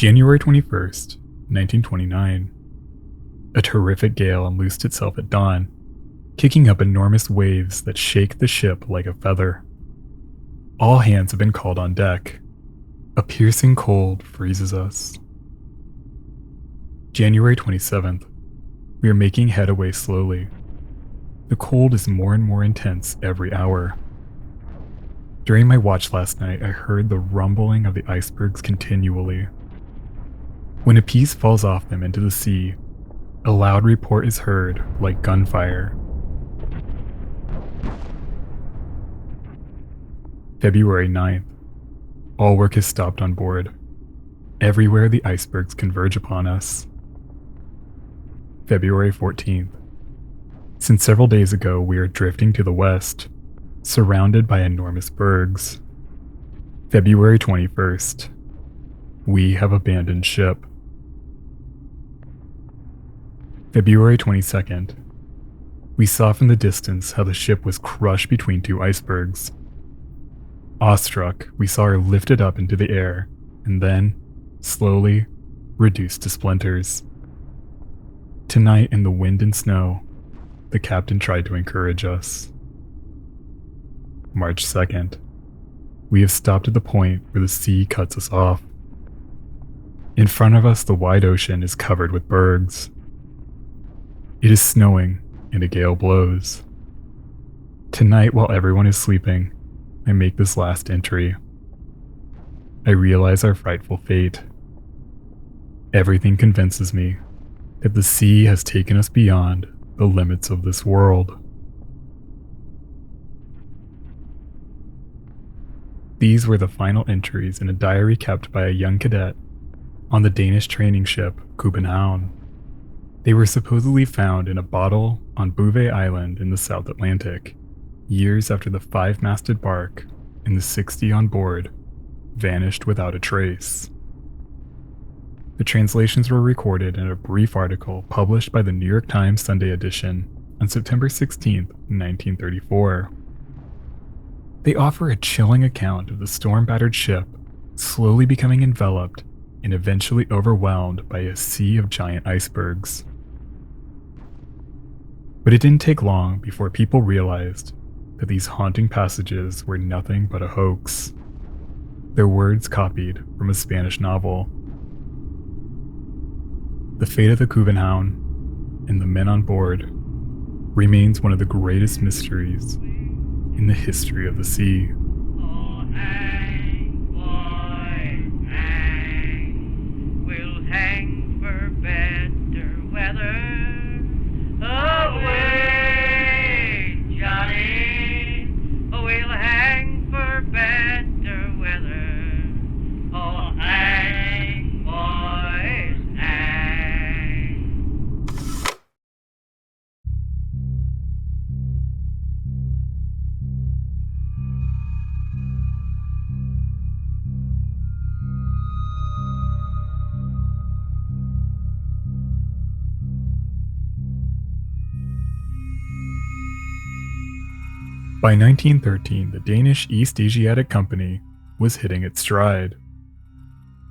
January 21st, 1929. A terrific gale unloosed itself at dawn, kicking up enormous waves that shake the ship like a feather. All hands have been called on deck. A piercing cold freezes us. January 27th. We are making headway slowly. The cold is more and more intense every hour. During my watch last night, I heard the rumbling of the icebergs continually. When a piece falls off them into the sea, a loud report is heard like gunfire. February 9th. All work has stopped on board. Everywhere the icebergs converge upon us. February 14th. Since several days ago, we are drifting to the west, surrounded by enormous bergs. February 21st. We have abandoned ship. February 22nd. We saw from the distance how the ship was crushed between two icebergs. Awestruck, we saw her lifted up into the air, and then, slowly, reduced to splinters. Tonight in the wind and snow, the captain tried to encourage us. March 2nd. We have stopped at the point where the sea cuts us off. In front of us, the wide ocean is covered with bergs. It is snowing, and a gale blows. Tonight, while everyone is sleeping, I make this last entry. I realize our frightful fate. Everything convinces me that the sea has taken us beyond the limits of this world. These were the final entries in a diary kept by a young cadet on the Danish training ship København. They were supposedly found in a bottle on W.P.A Island in the South Atlantic, years after the fire-masted barque and the 60 on board vanished without a trace. The translations were recorded in a brief article published by the New York Times Sunday edition on September 16, 1934. They offer a chilling account of the storm-battered ship slowly becoming enveloped and eventually overwhelmed by a sea of giant icebergs. But it didn't take long before people realized that these haunting passages were nothing but a hoax. Their words copied from a Spanish novel. The fate of the København and the men on board remains one of the greatest mysteries in the history of the sea. Oh, hang, boy, hang. We'll hang for better weather. Away, Johnny. We'll hang for better weather. Oh, hang, boys, hang. By 1913, the Danish East Asiatic Company was hitting its stride.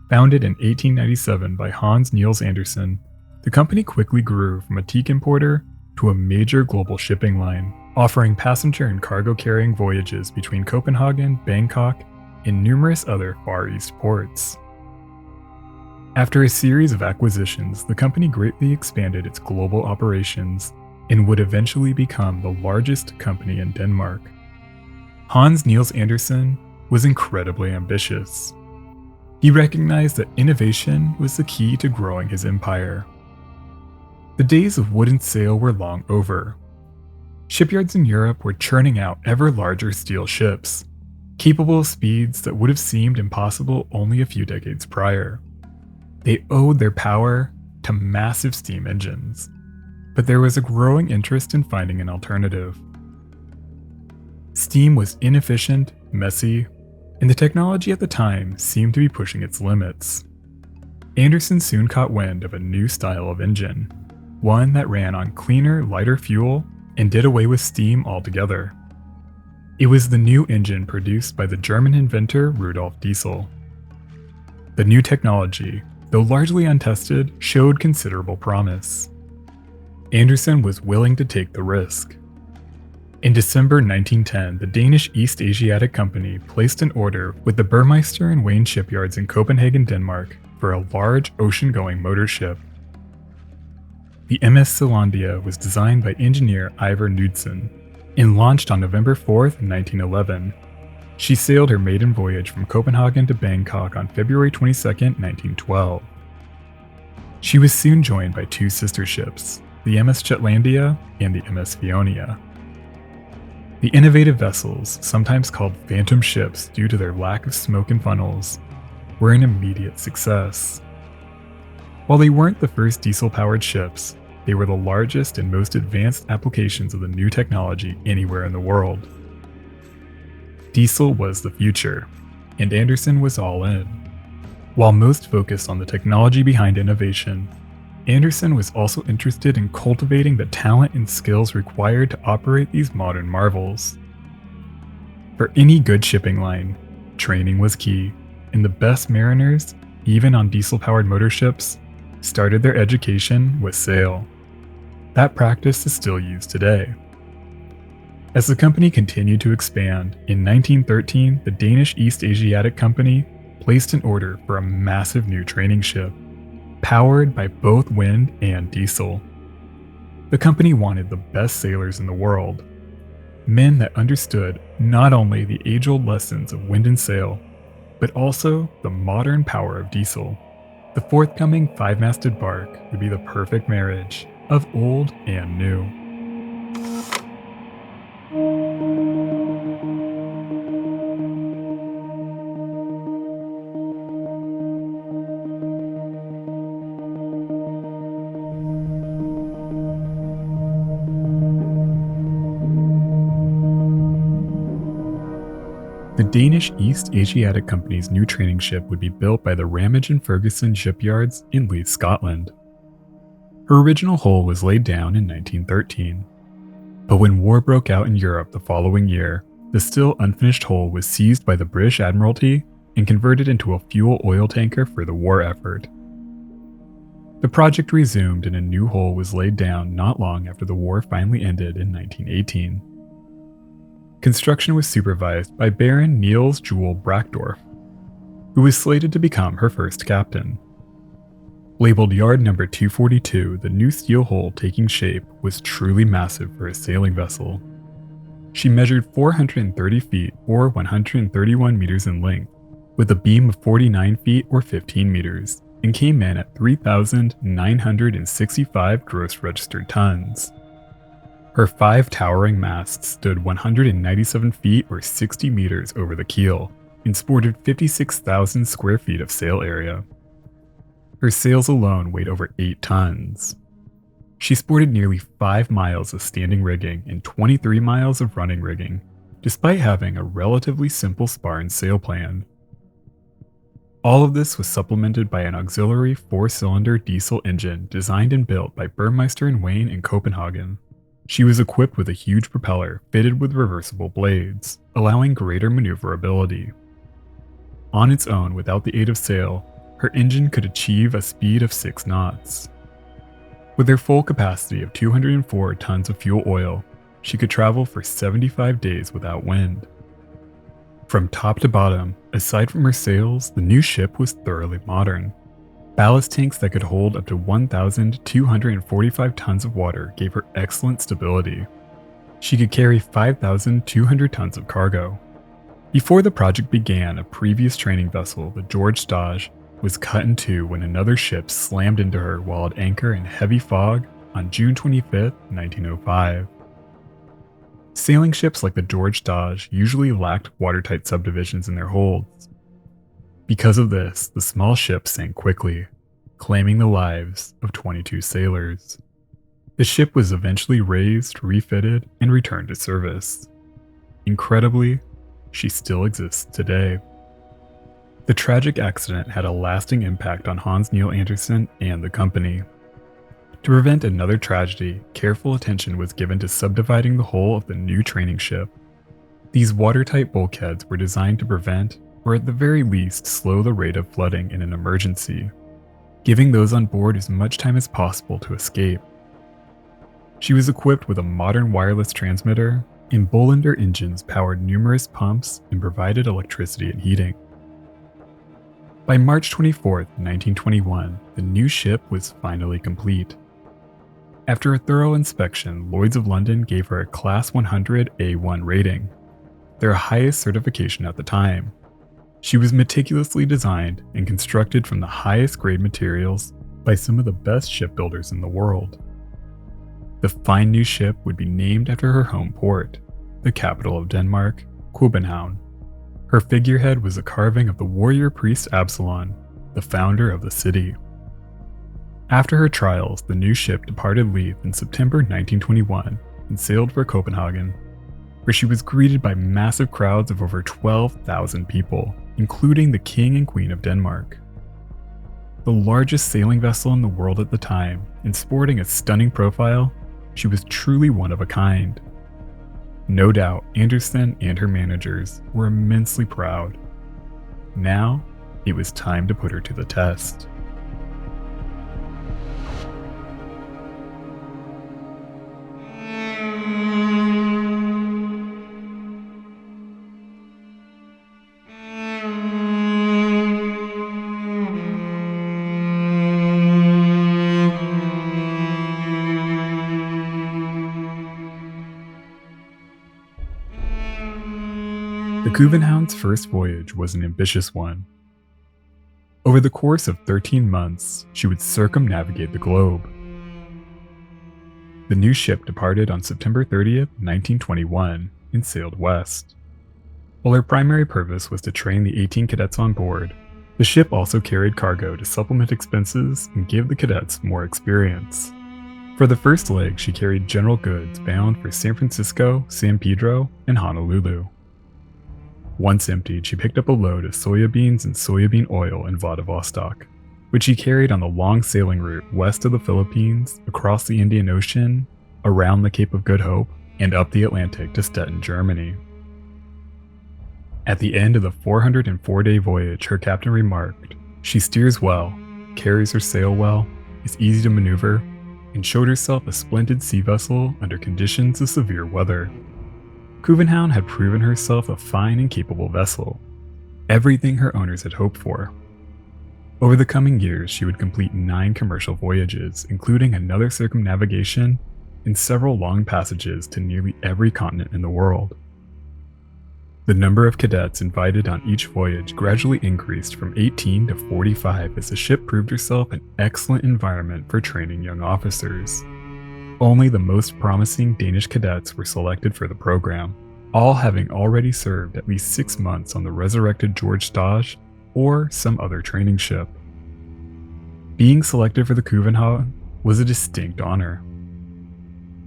Founded in 1897 by Hans Niels Andersen, the company quickly grew from a teak importer to a major global shipping line, offering passenger and cargo-carrying voyages between Copenhagen, Bangkok, and numerous other Far East ports. After a series of acquisitions, the company greatly expanded its global operations and would eventually become the largest company in Denmark. Hans Niels Andersen was incredibly ambitious. He recognized that innovation was the key to growing his empire. The days of wooden sail were long over. Shipyards in Europe were churning out ever larger steel ships, capable of speeds that would have seemed impossible only a few decades prior. They owed their power to massive steam engines. But there was a growing interest in finding an alternative. Steam was inefficient, messy, and the technology at the time seemed to be pushing its limits. Andersen soon caught wind of a new style of engine, one that ran on cleaner, lighter fuel and did away with steam altogether. It was the new engine produced by the German inventor Rudolf Diesel. The new technology though largely untested, showed considerable promise. Andersen was willing to take the risk. In December 1910, the Danish East Asiatic Company placed an order with the Burmeister and Wain shipyards in Copenhagen, Denmark, for a large ocean-going motor ship. The MS Zealandia was designed by engineer Ivar Knudsen and launched on November 4, 1911. She sailed her maiden voyage from Copenhagen to Bangkok on February 22, 1912. She was soon joined by two sister ships, the MS Jutlandia and the MS Fionia. The innovative vessels, sometimes called phantom ships due to their lack of smoke and funnels, were an immediate success. While they weren't the first diesel-powered ships, they were the largest and most advanced applications of the new technology anywhere in the world. Diesel was the future, and Andersen was all in. While most focused on the technology behind innovation, Andersen was also interested in cultivating the talent and skills required to operate these modern marvels. For any good shipping line, training was key, and the best mariners, even on diesel-powered motor ships, started their education with sail. That practice is still used today. As the company continued to expand, in 1913, the Danish East Asiatic Company placed an order for a massive new training ship, powered by both wind and diesel. The company wanted the best sailors in the world, men that understood not only the age-old lessons of wind and sail, but also the modern power of diesel. The forthcoming five-masted barque would be the perfect marriage of old and new. The Danish East Asiatic Company's new training ship would be built by the Ramage and Ferguson shipyards in Leith, Scotland. Her original hull was laid down in 1913, but when war broke out in Europe the following year, the still unfinished hull was seized by the British Admiralty and converted into a fuel oil tanker for the war effort. The project resumed and a new hull was laid down not long after the war finally ended in 1918. Construction was supervised by Baron Niels Juel Brackdorf, who was slated to become her first captain. Labeled Yard Number 242, the new steel hull taking shape was truly massive for a sailing vessel. She measured 430 feet or 131 meters in length, with a beam of 49 feet or 15 meters, and came in at 3,965 gross registered tons. Her 5 towering masts stood 197 feet or 60 meters over the keel and sported 56,000 square feet of sail area. Her sails alone weighed over 8 tons. She sported nearly 5 miles of standing rigging and 23 miles of running rigging, despite having a relatively simple spar and sail plan. All of this was supplemented by an auxiliary 4-cylinder diesel engine designed and built by Burmeister and Wain in Copenhagen. She was equipped with a huge propeller fitted with reversible blades, allowing greater maneuverability. On its own, without the aid of sail, her engine could achieve a speed of 6 knots. With her full capacity of 204 tons of fuel oil, she could travel for 75 days without wind. From top to bottom, aside from her sails, the new ship was thoroughly modern. Ballast tanks that could hold up to 1,245 tons of water gave her excellent stability. She could carry 5,200 tons of cargo. Before the project began, a previous training vessel, the George Stage, was cut in two when another ship slammed into her while at anchor in heavy fog on June 25, 1905. Sailing ships like the George Stage usually lacked watertight subdivisions in their holds. Because of this, the small ship sank quickly, claiming the lives of 22 sailors. The ship was eventually raised, refitted, and returned to service. Incredibly, she still exists today. The tragic accident had a lasting impact on Hans Niel Andersen and the company. To prevent another tragedy, careful attention was given to subdividing the hull of the new training ship. These watertight bulkheads were designed to prevent, or at the very least slow the rate of flooding in an emergency. giving those on board as much time as possible to escape. She was equipped with a modern wireless transmitter, and Bolander engines powered numerous pumps and provided electricity and heating. By March 24, 1921, the new ship was finally complete. After a thorough inspection, Lloyd's of London gave her a Class 100 A1 rating, their highest certification at the time. She was meticulously designed and constructed from the highest grade materials by some of the best shipbuilders in the world. The fine new ship would be named after her home port, the capital of Denmark, København. Her figurehead was a carving of the warrior priest Absalon, the founder of the city. After her trials, the new ship departed Leith in September 1921 and sailed for Copenhagen, where she was greeted by massive crowds of over 12,000 people, including the King and Queen of Denmark. The largest sailing vessel in the world at the time, and sporting a stunning profile, she was truly one of a kind. No doubt, Anderson and her managers were immensely proud. Now, it was time to put her to the test. The København's first voyage was an ambitious one. Over the course of 13 months, she would circumnavigate the globe. The new ship departed on September 30th, 1921, and sailed west. While her primary purpose was to train the 18 cadets on board, the ship also carried cargo to supplement expenses and give the cadets more experience. For the first leg, she carried general goods bound for San Francisco, San Pedro, and Honolulu. Once emptied, she picked up a load of soybeans and soybean oil in Vladivostok, which she carried on the long sailing route west of the Philippines, across the Indian Ocean, around the Cape of Good Hope, and up the Atlantic to Stettin, Germany. At the end of the 404-day voyage, her captain remarked, "She steers well, carries her sail well, is easy to maneuver, and showed herself a splendid sea vessel under conditions of severe weather." København had proven herself a fine and capable vessel, everything her owners had hoped for. Over the coming years, she would complete 9 commercial voyages, including another circumnavigation and several long passages to nearly every continent in the world. The number of cadets invited on each voyage gradually increased from 18 to 45 as the ship proved herself an excellent environment for training young officers. Only the most promising Danish cadets were selected for the program, all having already served at least 6 months on the resurrected George Stage or some other training ship. Being selected for the København was a distinct honor.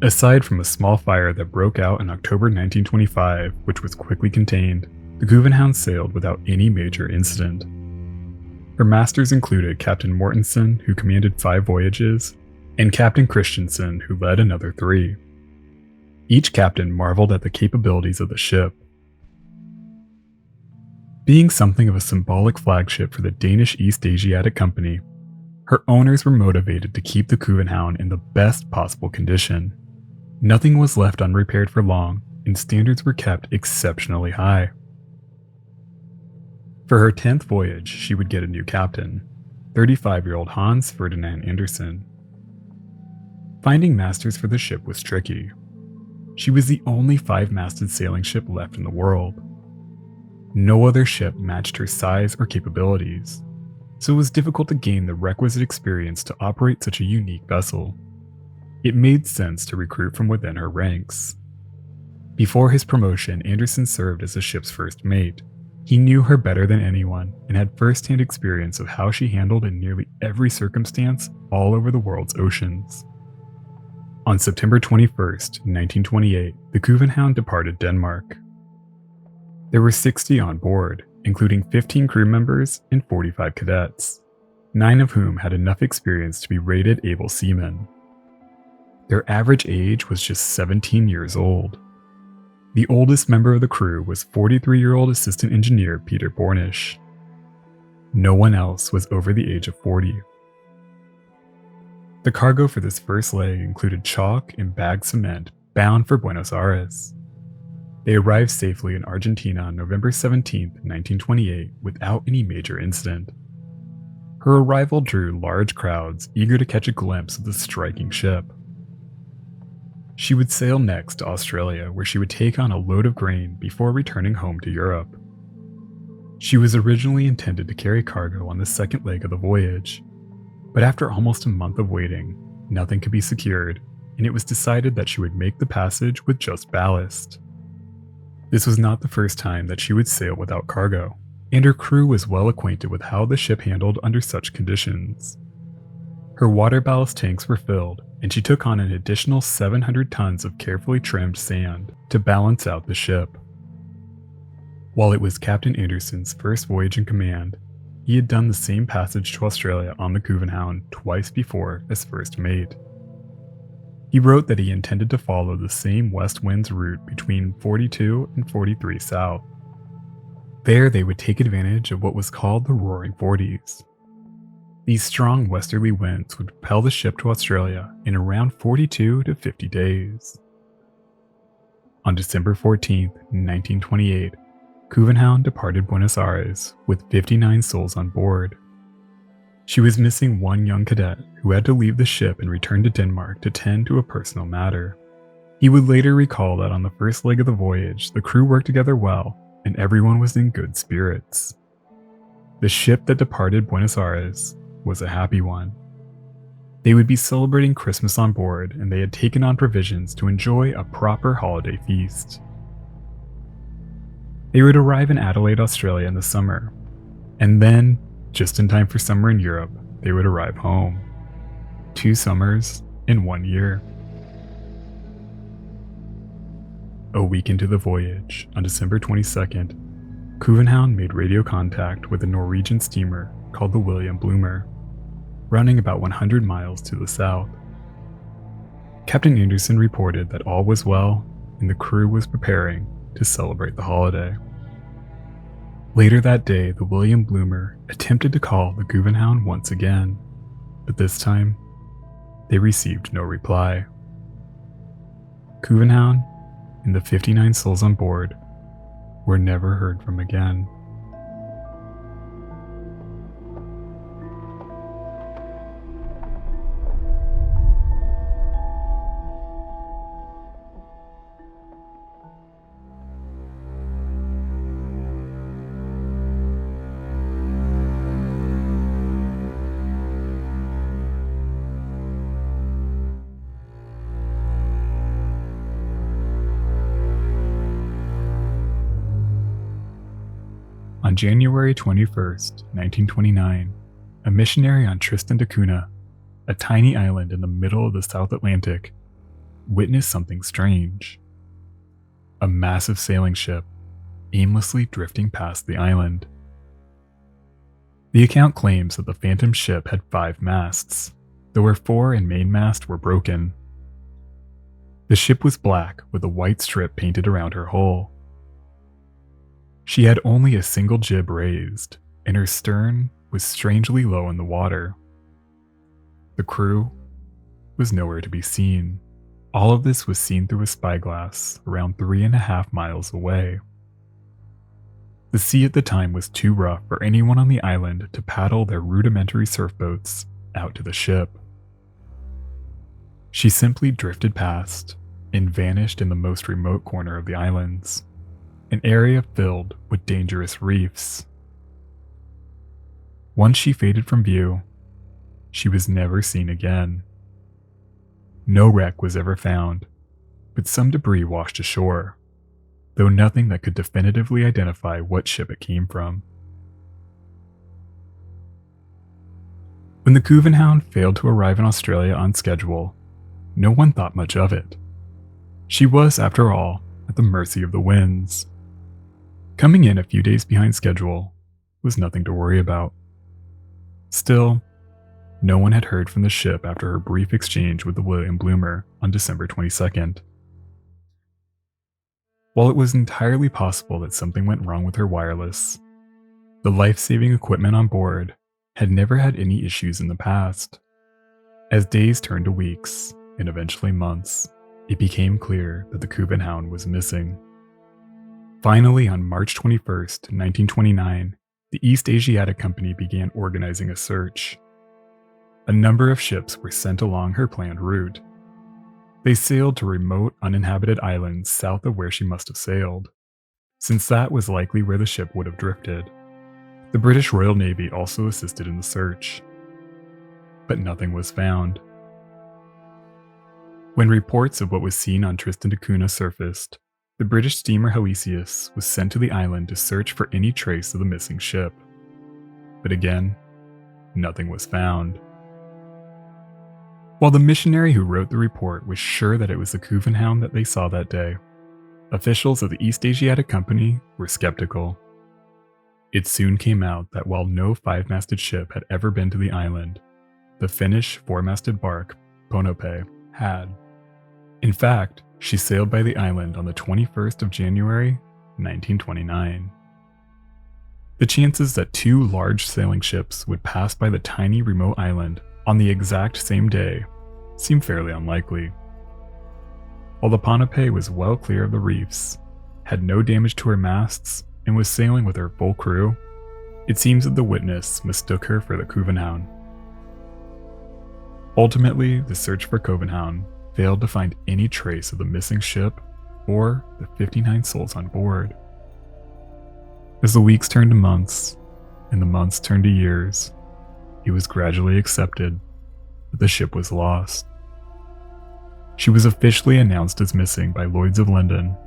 Aside from a small fire that broke out in October 1925, which was quickly contained, the København sailed without any major incident. Her masters included Captain Mortensen, who commanded 5 voyages, and Captain Christensen, who led another 3. Each captain marveled at the capabilities of the ship. Being something of a symbolic flagship for the Danish East Asiatic Company, her owners were motivated to keep the København in the best possible condition. Nothing was left unrepaired for long, and standards were kept exceptionally high. For her 10th voyage, she would get a new captain, 35-year-old Hans Ferdinand Andersen. Finding masters for the ship was tricky. She was the only 5-masted sailing ship left in the world. No other ship matched her size or capabilities, so it was difficult to gain the requisite experience to operate such a unique vessel. It made sense to recruit from within her ranks. Before his promotion, Andersen served as the ship's first mate. He knew her better than anyone and had first-hand experience of how she handled in nearly every circumstance all over the world's oceans. On September 21st, 1928, the København departed Denmark. There were 60 on board, including 15 crew members and 45 cadets, 9 of whom had enough experience to be rated able seamen. Their average age was just 17 years old. The oldest member of the crew was 43-year-old assistant engineer Peter Bornish. No one else was over the age of 40. The cargo for this first leg included chalk and bagged cement bound for Buenos Aires. They arrived safely in Argentina on November 17, 1928, without any major incident. Her arrival drew large crowds eager to catch a glimpse of the striking ship. She would sail next to Australia, where she would take on a load of grain before returning home to Europe. She was originally intended to carry cargo on the second leg of the voyage, but after almost a month of waiting, nothing could be secured, and it was decided that she would make the passage with just ballast. This was not the first time that she would sail without cargo, and her crew was well acquainted with how the ship handled under such conditions. Her water ballast tanks were filled, and she took on an additional 700 tons of carefully trimmed sand to balance out the ship. While it was Captain Anderson's first voyage in command, he had done the same passage to Australia on the København twice before as first mate. He wrote that he intended to follow the same west winds route between 42 and 43 south. There they would take advantage of what was called the Roaring Forties. These strong westerly winds would propel the ship to Australia in around 42 to 50 days. On December 14, 1928, København departed Buenos Aires with 59 souls on board. She was missing one young cadet who had to leave the ship and return to Denmark to tend to a personal matter. He would later recall that on the first leg of the voyage, the crew worked together well and everyone was in good spirits. The ship that departed Buenos Aires was a happy one. They would be celebrating Christmas on board, and they had taken on provisions to enjoy a proper holiday feast. They would arrive in Adelaide, Australia in the summer, and then, just in time for summer in Europe, they would arrive home. 2 summers in 1 year. A week into the voyage, on December 22nd, København made radio contact with a Norwegian steamer called the William Bloomer, running about 100 miles to the south. Captain Anderson reported that all was well and the crew was preparing to celebrate the holiday. Later that day, the William Bloomer attempted to call the København once again, but this time, they received no reply. København and the 59 souls on board were never heard from again. On January 21st, 1929, a missionary on Tristan da Cunha, a tiny island in the middle of the South Atlantic, witnessed something strange. A massive sailing ship aimlessly drifting past the island. The account claims that the phantom ship had 5 masts, though her fore and mainmast were broken. The ship was black with a white strip painted around her hull. She had only a single jib raised, and her stern was strangely low in the water. The crew was nowhere to be seen. All of this was seen through a spyglass around 3.5 miles away. The sea at the time was too rough for anyone on the island to paddle their rudimentary surfboats out to the ship. She simply drifted past and vanished in the most remote corner of the islands, an area filled with dangerous reefs. Once she faded from view, she was never seen again. No wreck was ever found, but some debris washed ashore, though nothing that could definitively identify what ship it came from. When the København failed to arrive in Australia on schedule, no one thought much of it. She was, after all, at the mercy of the winds. Coming in a few days behind schedule was nothing to worry about. Still, no one had heard from the ship after her brief exchange with the William Bloomer on December 22nd. While it was entirely possible that something went wrong with her wireless, the life-saving equipment on board had never had any issues in the past. As days turned to weeks, and eventually months, it became clear that the København was missing. Finally, on March 21st, 1929, the East Asiatic Company began organizing a search. A number of ships were sent along her planned route. They sailed to remote, uninhabited islands south of where she must have sailed, since that was likely where the ship would have drifted. The British Royal Navy also assisted in the search, but nothing was found. When reports of what was seen on Tristan da Cunha surfaced, the British steamer Villiers was sent to the island to search for any trace of the missing ship. But again, nothing was found. While the missionary who wrote the report was sure that it was the København that they saw that day, officials of the East Asiatic Company were skeptical. It soon came out that while no five-masted ship had ever been to the island, the Finnish four-masted barque, W.P.A, had. In fact, she sailed by the island on the 21st of January, 1929. The chances that two large sailing ships would pass by the tiny remote island on the exact same day seem fairly unlikely. While the W.P.A was well clear of the reefs, had no damage to her masts, and was sailing with her full crew, it seems that the witness mistook her for the København. Ultimately, the search for København failed to find any trace of the missing ship or the 59 souls on board. As the weeks turned to months, and the months turned to years, it was gradually accepted that the ship was lost. She was officially announced as missing by Lloyd's of London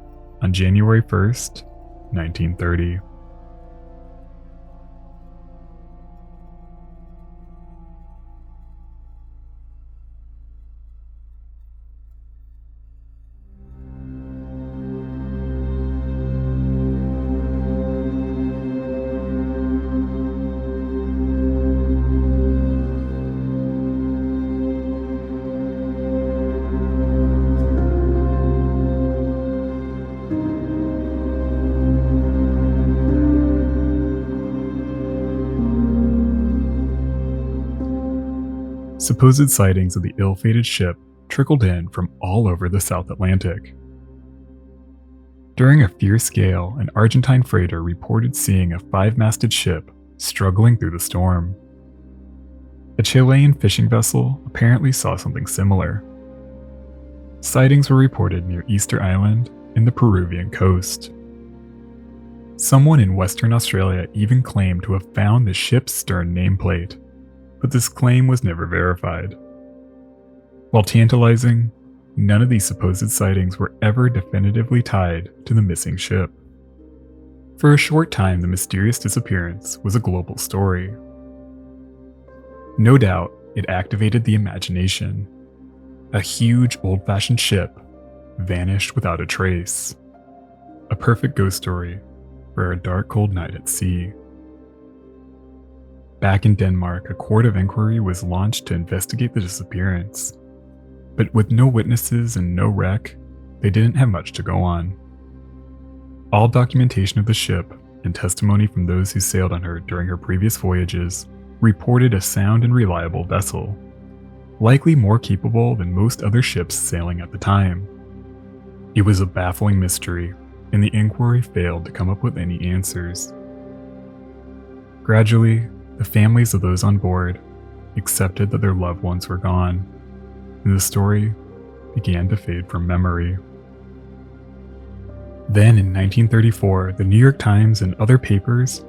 on January 1st, 1930. Supposed sightings of the ill-fated ship trickled in from all over the South Atlantic. During a fierce gale, an Argentine freighter reported seeing a five-masted ship struggling through the storm. A Chilean fishing vessel apparently saw something similar. Sightings were reported near Easter Island and the Peruvian coast. Someone in Western Australia even claimed to have found the ship's stern nameplate, but this claim was never verified. While tantalizing, none of these supposed sightings were ever definitively tied to the missing ship. For a short time, the mysterious disappearance was a global story. No doubt, it activated the imagination. A huge, old-fashioned ship vanished without a trace. A perfect ghost story for a dark, cold night at sea. Back in Denmark, a court of inquiry was launched to investigate the disappearance. But with no witnesses and no wreck, they didn't have much to go on. All documentation of the ship and testimony from those who sailed on her during her previous voyages reported a sound and reliable vessel, likely more capable than most other ships sailing at the time. It was a baffling mystery, and the inquiry failed to come up with any answers. Gradually, the families of those on board accepted that their loved ones were gone, and the story began to fade from memory. Then in 1934, the New York Times and other papers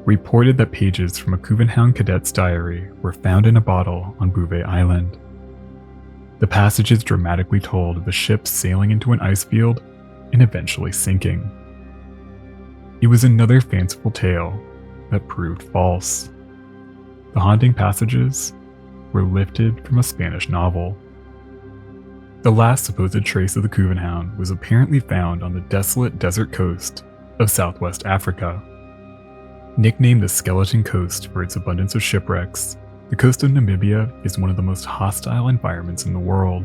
reported that pages from a København cadet's diary were found in a bottle on Bouvet Island. The passages dramatically told of the ship sailing into an ice field and eventually sinking. It was another fanciful tale that proved false. The haunting passages were lifted from a Spanish novel. The last supposed trace of the København was apparently found on the desolate desert coast of southwest Africa. Nicknamed the Skeleton Coast for its abundance of shipwrecks, the coast of Namibia is one of the most hostile environments in the world.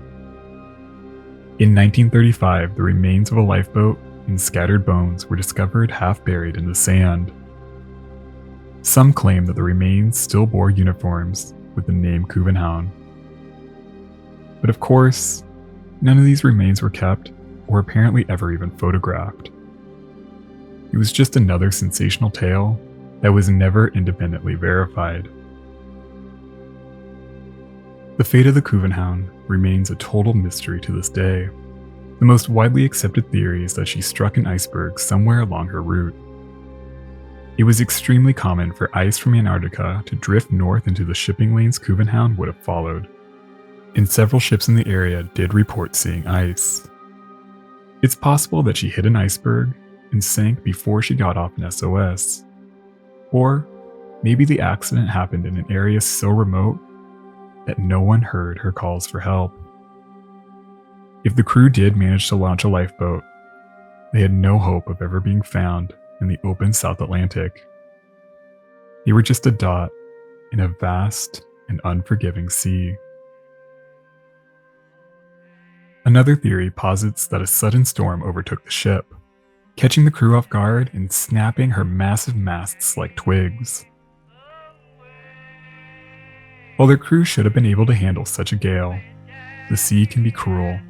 In 1935, the remains of a lifeboat and scattered bones were discovered half buried in the sand. Some claim that the remains still bore uniforms with the name København. But of course, none of these remains were kept or apparently ever even photographed. It was just another sensational tale that was never independently verified. The fate of the København remains a total mystery to this day. The most widely accepted theory is that she struck an iceberg somewhere along her route. It was extremely common for ice from Antarctica to drift north into the shipping lanes København would have followed, and several ships in the area did report seeing ice. It's possible that she hit an iceberg and sank before she got off an SOS. Or maybe the accident happened in an area so remote that no one heard her calls for help. If the crew did manage to launch a lifeboat, they had no hope of ever being found in the open South Atlantic. They were just a dot in a vast and unforgiving sea. Another theory posits that a sudden storm overtook the ship, catching the crew off guard and snapping her massive masts like twigs. While their crew should have been able to handle such a gale, the sea can be cruel,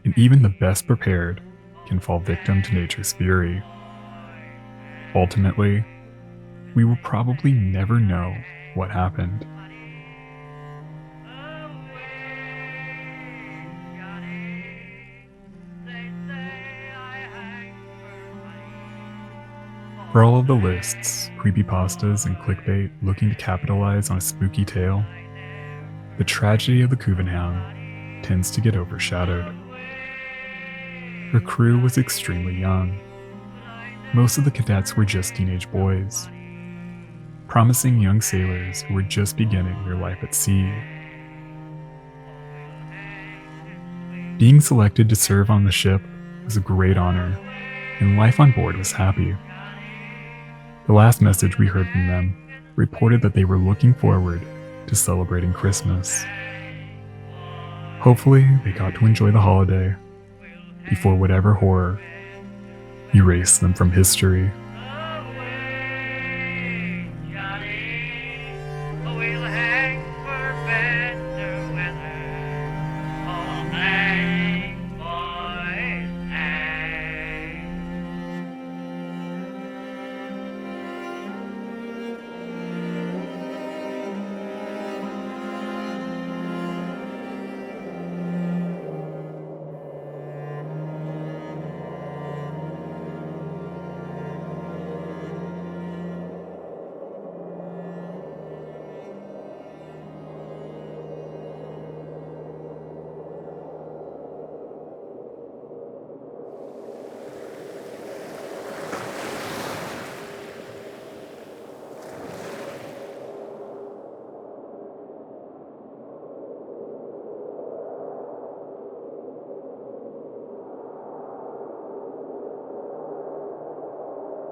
and even the best prepared can fall victim to nature's fury. Ultimately, we will probably never know what happened. For all of the lists, creepypastas, and clickbait looking to capitalize on a spooky tale, the tragedy of the København tends to get overshadowed. Her crew was extremely young. Most of the cadets were just teenage boys, promising young sailors who were just beginning their life at sea. Being selected to serve on the ship was a great honor, and life on board was happy. The last message we heard from them reported that they were looking forward to celebrating Christmas. Hopefully, they got to enjoy the holiday before whatever horror erased them from history.